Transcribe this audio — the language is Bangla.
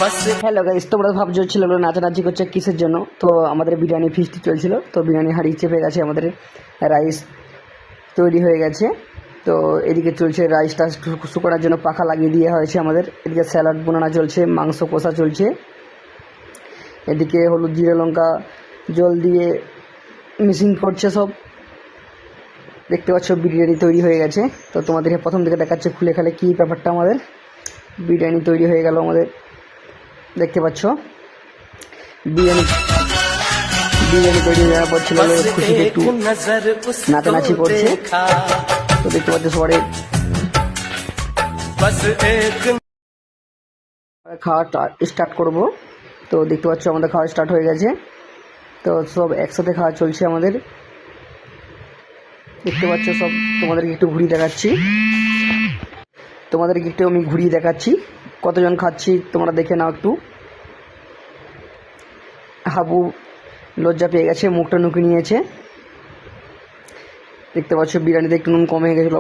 হ্যালো গাইস, তোমরা ভাবছো ছিল নাচানাচি করছে কিসের জন্য? তো আমাদের বিরিয়ানি ফিস্ট চলছিল, তো বিরিয়ানি হাঁড়ি চেপে গেছে, আমাদের রাইস তৈরি হয়ে গেছে। তো এদিকে চলছে রাইসটা শুকানোর জন্য পাখা লাগিয়ে দেওয়া হয়েছে আমাদের। এদিকে স্যালাড বানানো চলছে, মাংস কষা চলছে, এদিকে হলুদ জিরে লঙ্কা জল দিয়ে মিক্সিং করছে সব। দেখতে পাচ্ছ বিরিয়ানি তৈরি হয়ে গেছে। তো তোমাদেরকে প্রথম দিকে দেখাচ্ছে খুলে খালে কী ব্যাপারটা। আমাদের বিরিয়ানি তৈরি হয়ে গেল আমাদের, দেখতে পাচ্ছ বিরিয়ানি বিরিয়ানি তৈরি হয়ে পর ছিল খুশিতে একটু নাচানাচি করছে। তো দেখতে পাচ্ছ সবাই খাওয়া স্টার্ট করব। তো দেখতে পাচ্ছ আমাদের খাওয়া স্টার্ট হয়ে গেছে। তো সব একসাথে খাওয়া চলছে আমাদের, দেখতে পাচ্ছ সব। তোমাদেরকে একটু ঘুরিয়ে দেখাচ্ছি, আমি ঘুরিয়ে দেখাচ্ছি কতজন খাচ্ছি, তোমরা দেখে নাও একটু। হাবু লজ্জা পেয়ে গেছে, মুখটা নুকি নিয়েছে। দেখতে পাচ্ছ বিরিয়ানিতে একটু নুন কমে গেছিলো,